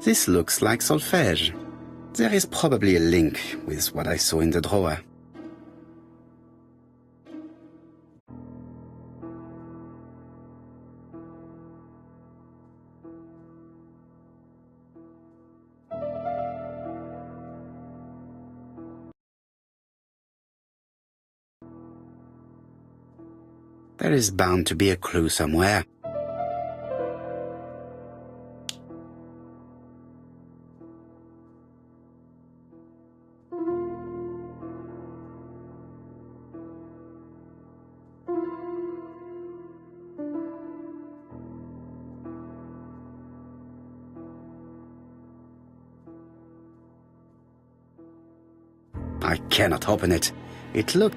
This looks like solfège. There is probably a link with what I saw in the drawer. There is bound to be a clue somewhere. I cannot open it. It looks...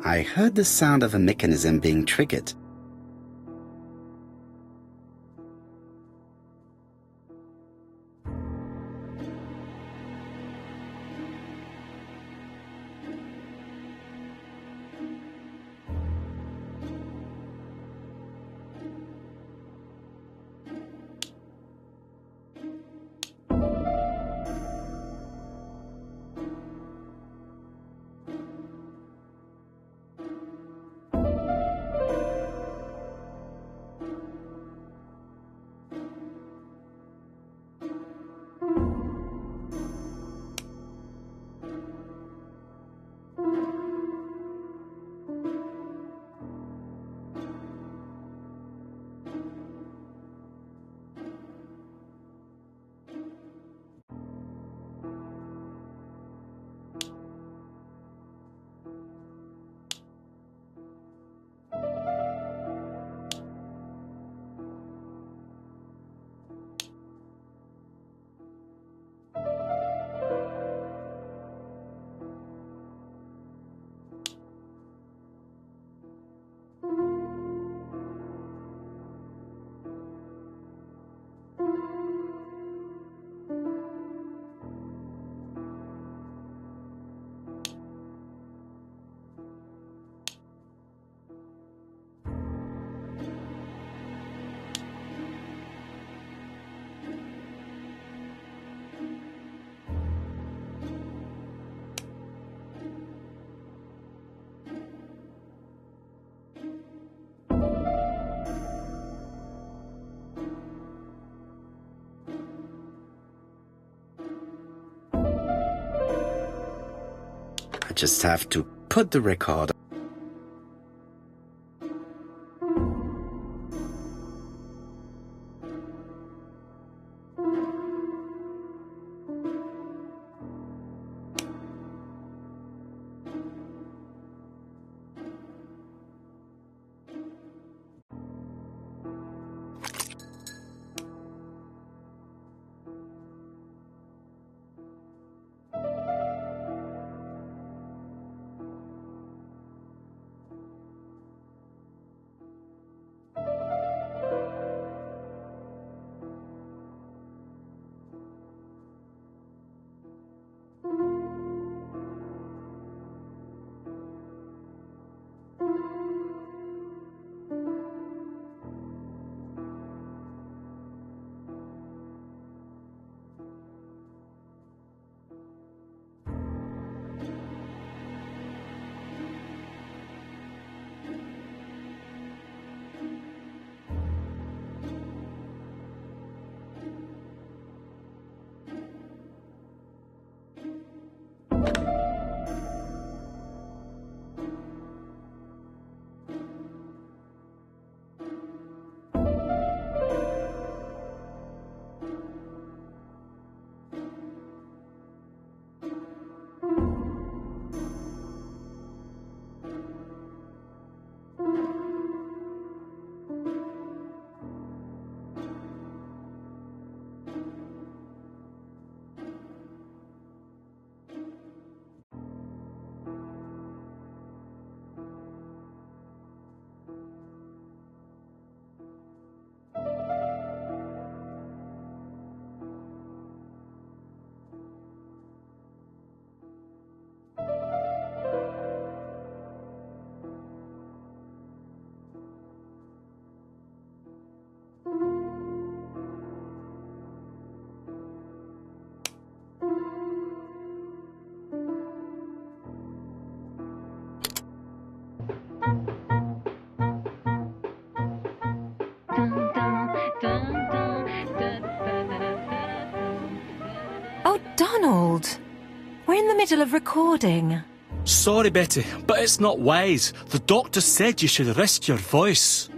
I heard the sound of a mechanism being triggered. I just have to put the record. Donald, we're in the middle of recording. Sorry, Betty, but it's not wise. The doctor said you should rest your voice.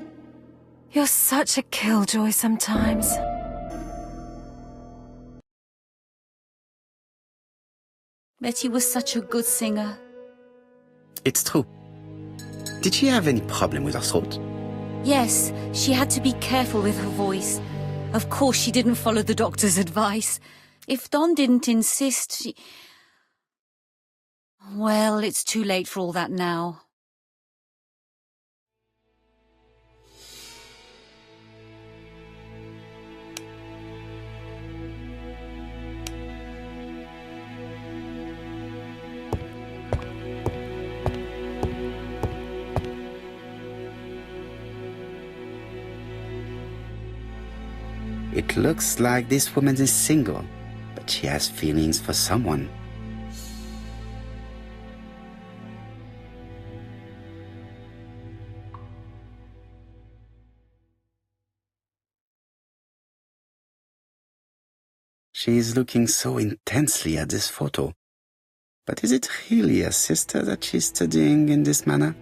You're such a killjoy sometimes. Betty was such a good singer. It's true. Did she have any problem with her throat? Yes, she had to be careful with her voice. Of course, she didn't follow the doctor's advice. If Don didn't insist, she... Well, it's too late for all that now. It looks like this woman is single, but she has feelings for someone. She is looking so intensely at this photo. But is it really a sister that she's studying in this manner?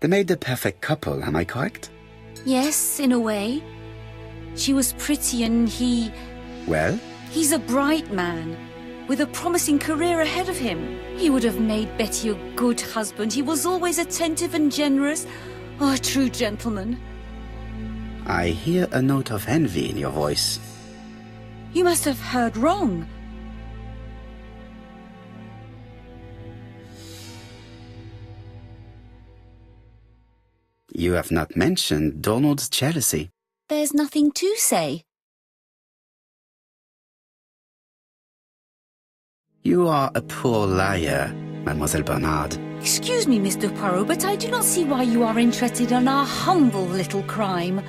They made the perfect couple, am I correct? Yes, in a way. She was pretty and he... Well? He's a bright man, with a promising career ahead of him. He would have made Betty a good husband. He was always attentive and generous. Oh, a true gentleman. I hear a note of envy in your voice. You must have heard wrong. You have not mentioned Donald's jealousy. There's nothing to say. You are a poor liar, Mademoiselle Bernard. Excuse me, Mr. Poirot, but I do not see why you are interested in our humble little crime.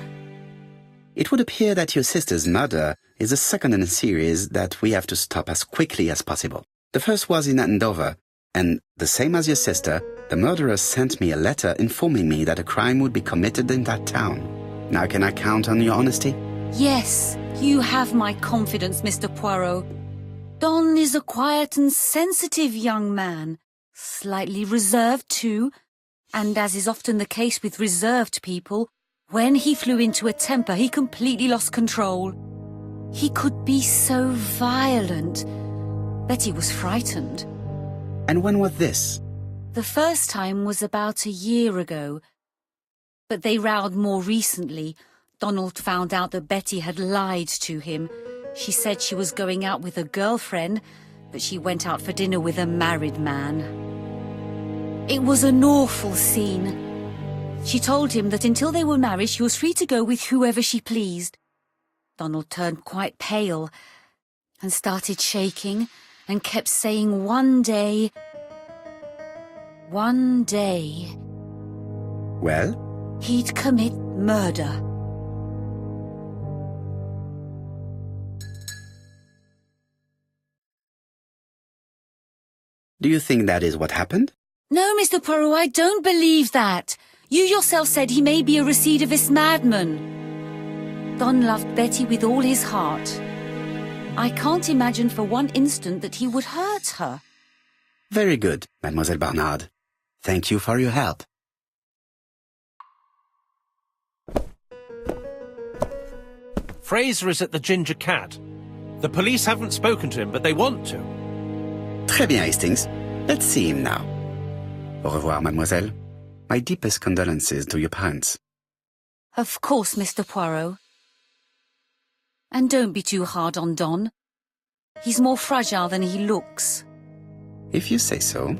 It would appear that your sister's murder is the second in a series that we have to stop as quickly as possible. The first was in Andover, and the same as your sister, the murderer sent me a letter informing me that a crime would be committed in that town. Now can I count on your honesty? Yes, you have my confidence, Mr. Poirot. Don is a quiet and sensitive young man. Slightly reserved, too. And as is often the case with reserved people, when he flew into a temper, he completely lost control. He could be so violent. Betty was frightened. And when was this? The first time was about a year ago. But they rowed more recently. Donald found out that Betty had lied to him. She said she was going out with a girlfriend, but she went out for dinner with a married man. It was an awful scene. She told him that until they were married, she was free to go with whoever she pleased. Donald turned quite pale and started shaking and kept saying one day. Well? He'd commit murder. Do you think that is what happened? No, Mr. Poirot, I don't believe that. You yourself said he may be a recidivist madman. Don loved Betty with all his heart. I can't imagine for one instant that he would hurt her. Very good, Mademoiselle Barnard. Thank you for your help. Fraser is at the Ginger Cat. The police haven't spoken to him, but they want to. Très bien, Hastings. Let's see him now. Au revoir, mademoiselle. My deepest condolences to your parents. Of course, Mr. Poirot. And don't be too hard on Don. He's more fragile than he looks. If you say so.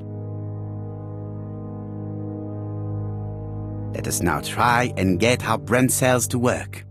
Let us now try and get our brain cells to work.